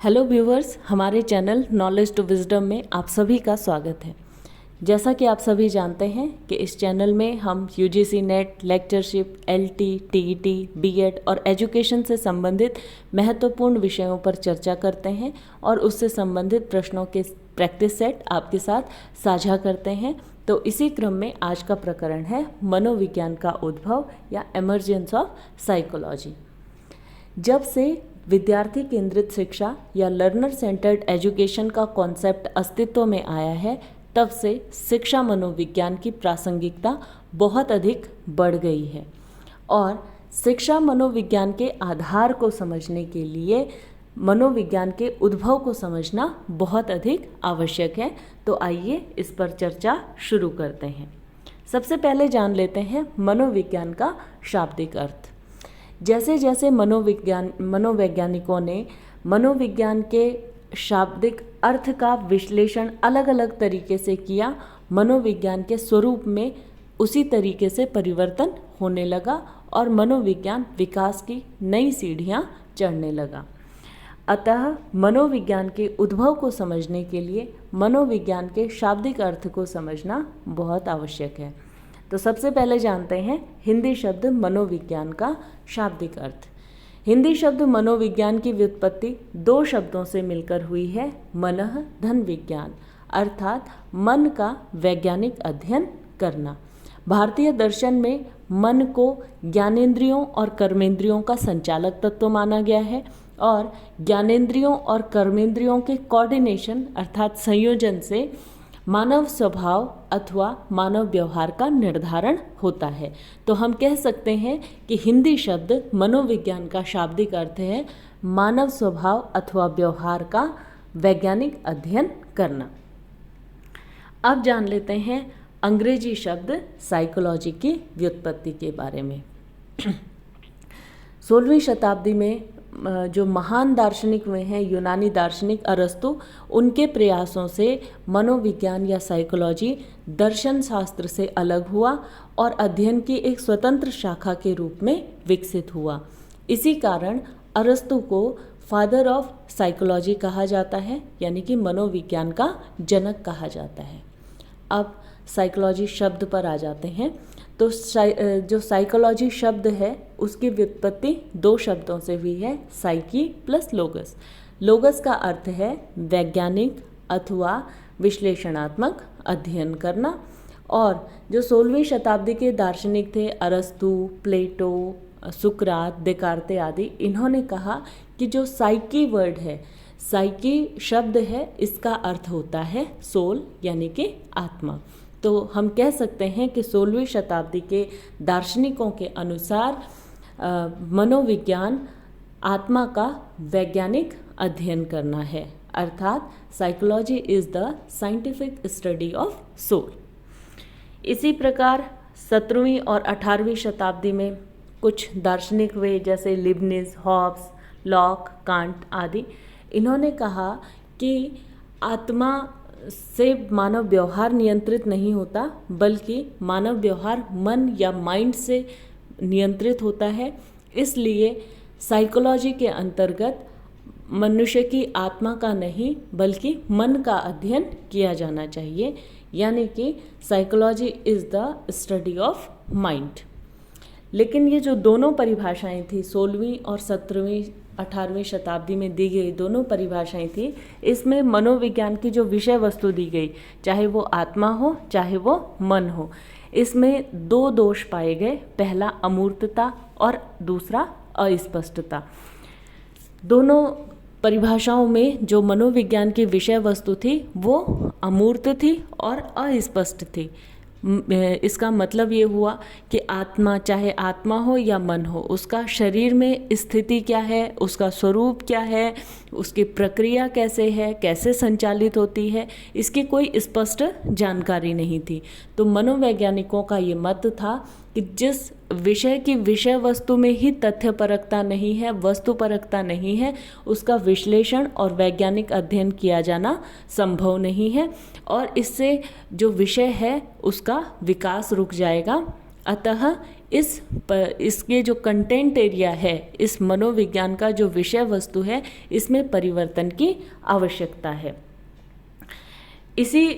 Hello viewers, हमारे channel knowledge to wisdom में आप सभी का स्वागत है। जैसा कि आप सभी जानते हैं कि इस चैनल में हम UGC NET, lectureship, LT, TET, BEd और एजुकेशन से संबंधित महत्वपूर्ण विषयों पर चर्चा करते हैं और उससे संबंधित प्रश्नों के प्रैक्टिस सेट आपके साथ साझा करते हैं। तो इसी क्रम में आज का प्रकरण है मनोविज्ञान का उद्भव या एमर्जेंस ऑफ साइकोलॉजी। जब से विद्यार्थी केंद्रित शिक्षा या लर्नर सेंटर्ड एजुकेशन का कॉन्सेप्ट अस्तित्व में आया है, तब से शिक्षा मनोविज्ञान की प्रासंगिकता बहुत अधिक बढ़ गई है और शिक्षा मनोविज्ञान के आधार को समझने के लिए मनोविज्ञान के उद्भव को समझना बहुत अधिक आवश्यक है। तो आइए इस पर चर्चा शुरू करते हैं। सबसे पहले जान लेते हैं मनोविज्ञान का शाब्दिक अर्थ। जैसे जैसे मनोवैज्ञानिकों ने मनोविज्ञान के शाब्दिक अर्थ का विश्लेषण अलग अलग तरीके से किया, मनोविज्ञान के स्वरूप में उसी तरीके से परिवर्तन होने लगा और मनोविज्ञान विकास की नई सीढ़ियां चढ़ने लगा। अतः मनोविज्ञान के उद्भव को समझने के लिए मनोविज्ञान के शाब्दिक अर्थ को समझना बहुत आवश्यक है। तो सबसे पहले जानते हैं हिंदी शब्द मनोविज्ञान का शाब्दिक अर्थ। हिंदी शब्द मनोविज्ञान की व्युत्पत्ति दो शब्दों से मिलकर हुई है, मनः धन विज्ञान, अर्थात मन का वैज्ञानिक अध्ययन करना। भारतीय दर्शन में मन को ज्ञानेंद्रियों और कर्मेंद्रियों का संचालक तत्व माना गया है और ज्ञानेंद्रियों और कर्मेंद्रियों के कोऑर्डिनेशन अर्थात संयोजन से मानव स्वभाव अथवा मानव व्यवहार का निर्धारण होता है। तो हम कह सकते हैं कि हिंदी शब्द मनोविज्ञान का शाब्दिक अर्थ है मानव स्वभाव अथवा व्यवहार का वैज्ञानिक अध्ययन करना। अब जान लेते हैं अंग्रेजी शब्द साइकोलॉजी की व्युत्पत्ति के बारे में। 16वीं शताब्दी में जो महान दार्शनिक हुए हैं यूनानी दार्शनिक अरस्तु, उनके प्रयासों से मनोविज्ञान या साइकोलॉजी दर्शन शास्त्र से अलग हुआ और अध्ययन की एक स्वतंत्र शाखा के रूप में विकसित हुआ। इसी कारण अरस्तु को फादर ऑफ साइकोलॉजी कहा जाता है, यानी कि मनोविज्ञान का जनक कहा जाता है। अब साइकोलॉजी शब्द पर आ जाते हैं। तो जो साइकोलॉजी शब्द है उसकी व्युत्पत्ति दो शब्दों से हुई है, साइकी प्लस लोगस। लोगस का अर्थ है वैज्ञानिक अथवा विश्लेषणात्मक अध्ययन करना और जो 16वीं शताब्दी के दार्शनिक थे अरस्तु, प्लेटो, सुकरात, देकार्ते आदि, इन्होंने कहा कि जो साइकी वर्ड है, साइकी शब्द है, इसका अर्थ होता है सोल यानी कि आत्मा। तो हम कह सकते हैं कि 16वीं शताब्दी के दार्शनिकों के अनुसार मनोविज्ञान आत्मा का वैज्ञानिक अध्ययन करना है, अर्थात psychology is the scientific study of soul. इसी प्रकार 17वीं और 18वीं शताब्दी में कुछ दार्शनिक हुए जैसे लिबनिज, हॉब्स, लॉक, कांट आदि। इन्होंने कहा कि आत्मा से मानव व्यवहार नियंत्रित नहीं होता, बल्कि मानव व्यवहार मन या माइंड से नियंत्रित होता है। इसलिए साइकोलॉजी के अंतर्गत मनुष्य की आत्मा का नहीं बल्कि मन का अध्ययन किया जाना चाहिए, यानी कि psychology is the study of mind. लेकिन ये जो दोनों परिभाषाएं थी 16वीं और 17वीं 18वीं शताब्दी में दी गई दोनों परिभाषाएं थी, इसमें मनोविज्ञान की जो विषय वस्तु दी गई, चाहे वो आत्मा हो चाहे वो मन हो, इसमें दो दोष पाए गए। पहला अमूर्तता और दूसरा अस्पष्टता। दोनों परिभाषाओं में जो मनोविज्ञान की विषय वस्तु थी वो अमूर्त थी और अस्पष्ट थी। इसका मतलब ये हुआ कि आत्मा, चाहे आत्मा हो या मन हो, उसका शरीर में स्थिति क्या है, उसका स्वरूप क्या है, उसकी प्रक्रिया कैसे है, कैसे संचालित होती है, इसकी कोई स्पष्ट जानकारी नहीं थी। तो मनोवैज्ञानिकों का ये मत था कि जिस विषय की विषय वस्तु में ही तथ्यपरकता नहीं है, वस्तुपरकता नहीं है, उसका विश्लेषण और वैज्ञानिक अध्ययन किया जाना संभव नहीं है और इससे जो विषय है उसका विकास रुक जाएगा। अतः इसके जो कंटेंट एरिया है, इस मनोविज्ञान का जो विषय वस्तु है, इसमें परिवर्तन की आवश्यकता है। इसी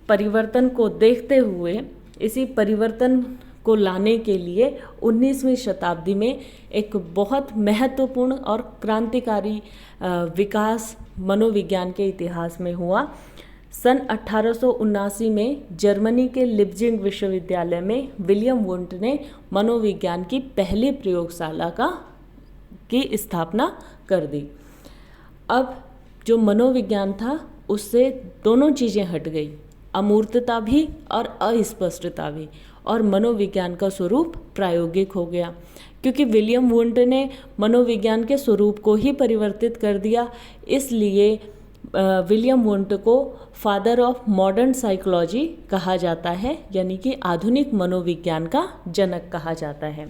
परिवर्तन को देखते हुए, इसी परिवर्तन को लाने के लिए 19वीं शताब्दी में एक बहुत महत्वपूर्ण और क्रांतिकारी विकास मनोविज्ञान के इतिहास में हुआ। सन 1879 में जर्मनी के लिप्जिग विश्वविद्यालय में विलियम वुंट ने मनोविज्ञान की पहली प्रयोगशाला की स्थापना कर दी। अब जो मनोविज्ञान था उससे दोनों चीज़ें हट गई, अमूर्तता भी और अस्पष्टता भी, और मनोविज्ञान का स्वरूप प्रायोगिक हो गया, क्योंकि विलियम वुंट ने मनोविज्ञान के स्वरूप को ही परिवर्तित कर दिया। इसलिए विलियम वुंट को फादर ऑफ मॉडर्न साइकोलॉजी कहा जाता है, यानी कि आधुनिक मनोविज्ञान का जनक कहा जाता है।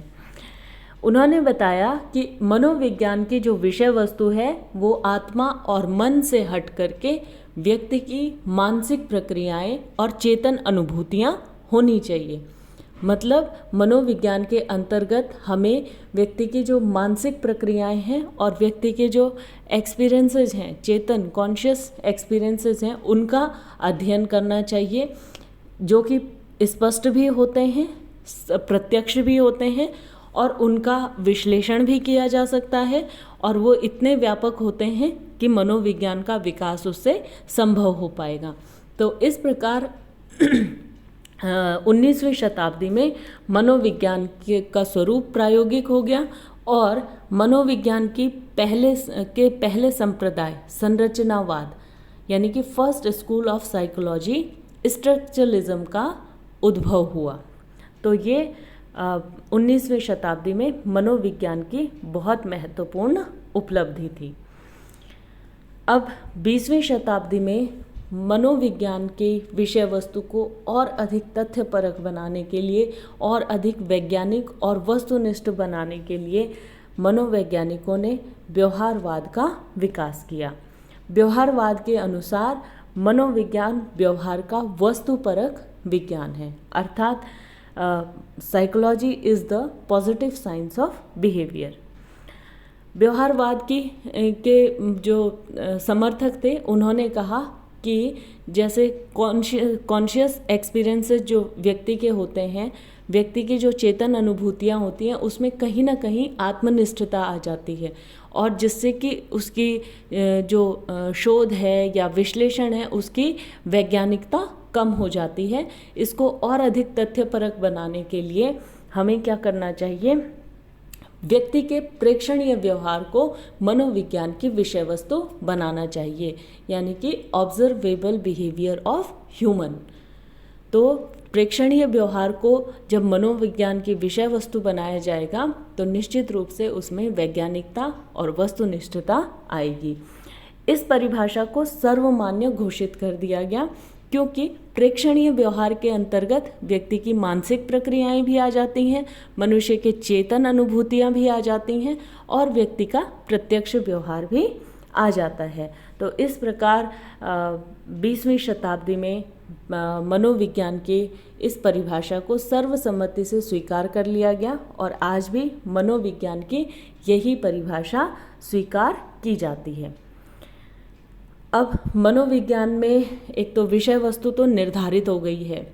उन्होंने बताया कि मनोविज्ञान की जो विषय वस्तु है वो आत्मा और मन से हट करके व्यक्ति की मानसिक प्रक्रियाएं और चेतन अनुभूतियां होनी चाहिए। मतलब मनोविज्ञान के अंतर्गत हमें व्यक्ति की जो मानसिक प्रक्रियाएं हैं और व्यक्ति के जो एक्सपीरियंसेस हैं, चेतन कॉन्शियस एक्सपीरियंसेस हैं, उनका अध्ययन करना चाहिए, जो कि स्पष्ट भी होते हैं, प्रत्यक्ष भी होते हैं, और उनका विश्लेषण भी किया जा सकता है, और वो इतने व्यापक होते हैं कि मनोविज्ञान का विकास उससे संभव हो पाएगा। तो इस प्रकार 19वीं शताब्दी में मनोविज्ञान का स्वरूप प्रायोगिक हो गया, और मनोविज्ञान की पहले संप्रदाय संरचनावाद, यानी कि first school of psychology, structuralism का उद्भव हुआ। तो ये 19वीं शताब्दी में मनोविज्ञान की बहुत महत्वपूर्ण उपलब्धि थी। अब 20वीं शताब्दी में मनोविज्ञान की विषय वस्तु को और अधिक तथ्यपरक बनाने के लिए और अधिक वैज्ञानिक और वस्तुनिष्ठ बनाने के लिए मनोवैज्ञानिकों ने व्यवहारवाद का विकास किया। व्यवहारवाद के अनुसार मनोविज्ञान व्यवहार का वस्तुपरक विज्ञान है, अर्थात psychology is the positive science of behaviour. व्यवहारवाद के जो समर्थक थे, उन्होंने कहा कि जैसे कॉन्शियस एक्सपीरियंसेस जो व्यक्ति के होते हैं, व्यक्ति की जो चेतन अनुभूतियाँ होती हैं, उसमें कहीं ना कहीं आत्मनिष्ठता आ जाती है, और जिससे कि उसकी जो शोध है या विश्लेषण है उसकी वैज्ञानिकता कम हो जाती है। इसको और अधिक तथ्यपरक बनाने के लिए हमें क्या करना चाहिए? व्यक्ति के प्रेक्षणीय व्यवहार को मनोविज्ञान की विषय वस्तु बनाना चाहिए, यानी कि ऑब्जर्वेबल बिहेवियर ऑफ ह्यूमन। तो प्रेक्षणीय व्यवहार को जब मनोविज्ञान की विषय वस्तु बनाया जाएगा तो निश्चित रूप से उसमें वैज्ञानिकता और वस्तुनिष्ठता आएगी। इस परिभाषा को सर्वमान्य घोषित कर दिया गया, क्योंकि प्रेक्षणीय व्यवहार के अंतर्गत व्यक्ति की मानसिक प्रक्रियाएं भी आ जाती हैं, मनुष्य के चेतन अनुभूतियां भी आ जाती हैं, और व्यक्ति का प्रत्यक्ष व्यवहार भी आ जाता है। तो इस प्रकार 20वीं शताब्दी में मनोविज्ञान की इस परिभाषा को सर्वसम्मति से स्वीकार कर लिया गया, और आज भी मनोविज्ञान की यही परिभाषा स्वीकार की जाती है। अब मनोविज्ञान में एक तो विषय वस्तु तो निर्धारित हो गई है,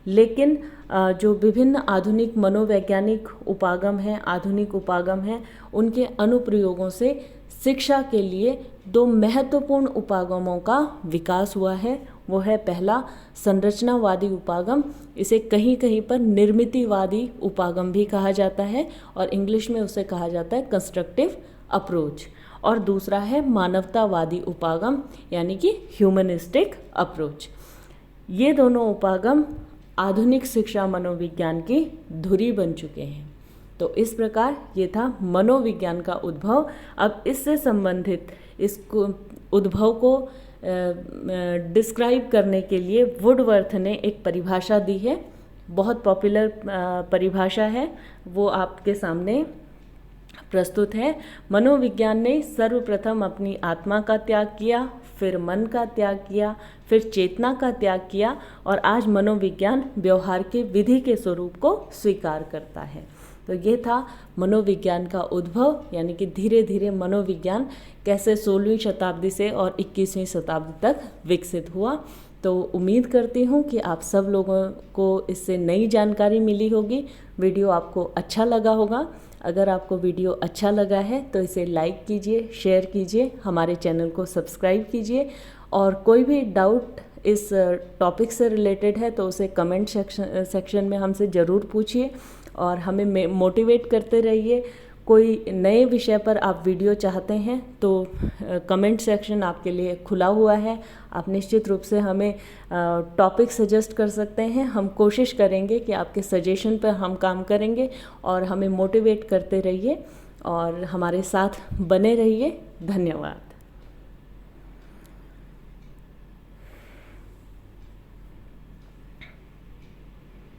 लेकिन जो विभिन्न आधुनिक मनोवैज्ञानिक उपागम हैं, आधुनिक उपागम हैं, उनके अनुप्रयोगों से शिक्षा के लिए दो महत्वपूर्ण उपागमों का विकास हुआ है। वो है पहला संरचनावादी उपागम, इसे कहीं कहीं पर निर्मितिवादी उपागम भी कहा जाता है, और इंग्लिश में उसे कहा जाता है कंस्ट्रक्टिव अप्रोच। और दूसरा है मानवतावादी उपागम, यानी कि ह्यूमनिस्टिक अप्रोच। ये दोनों उपागम आधुनिक शिक्षा मनोविज्ञान की धुरी बन चुके हैं। तो इस प्रकार ये था मनोविज्ञान का उद्भव। अब इससे संबंधित इसको उद्भव को डिस्क्राइब करने के लिए वुडवर्थ ने एक परिभाषा दी है, बहुत पॉपुलर परिभाषा है, वो आपके सामने प्रस्तुत है। मनोविज्ञान ने सर्वप्रथम अपनी आत्मा का त्याग किया, फिर मन का त्याग किया, फिर चेतना का त्याग किया, और आज मनोविज्ञान व्यवहार के विधि के स्वरूप को स्वीकार करता है। तो ये था मनोविज्ञान का उद्भव, यानी कि धीरे धीरे मनोविज्ञान कैसे 16वीं शताब्दी से और 21वीं शताब्दी तक विकसित हुआ। तो उम्मीद करती हूँ कि आप सब लोगों को इससे नई जानकारी मिली होगी। वीडियो आपको अच्छा लगा होगा। अगर आपको वीडियो अच्छा लगा है तो इसे लाइक कीजिए, शेयर कीजिए, हमारे चैनल को सब्सक्राइब कीजिए, और कोई भी डाउट इस टॉपिक से रिलेटेड है तो उसे कमेंट सेक्शन में हमसे ज़रूर पूछिए और हमें मोटिवेट करते रहिए। कोई नए विषय पर आप वीडियो चाहते हैं तो कमेंट सेक्शन आपके लिए खुला हुआ है। आप निश्चित रूप से हमें टॉपिक सजेस्ट कर सकते हैं। हम कोशिश करेंगे कि आपके सजेशन पर हम काम करेंगे, और हमें मोटिवेट करते रहिए और हमारे साथ बने रहिए। धन्यवाद।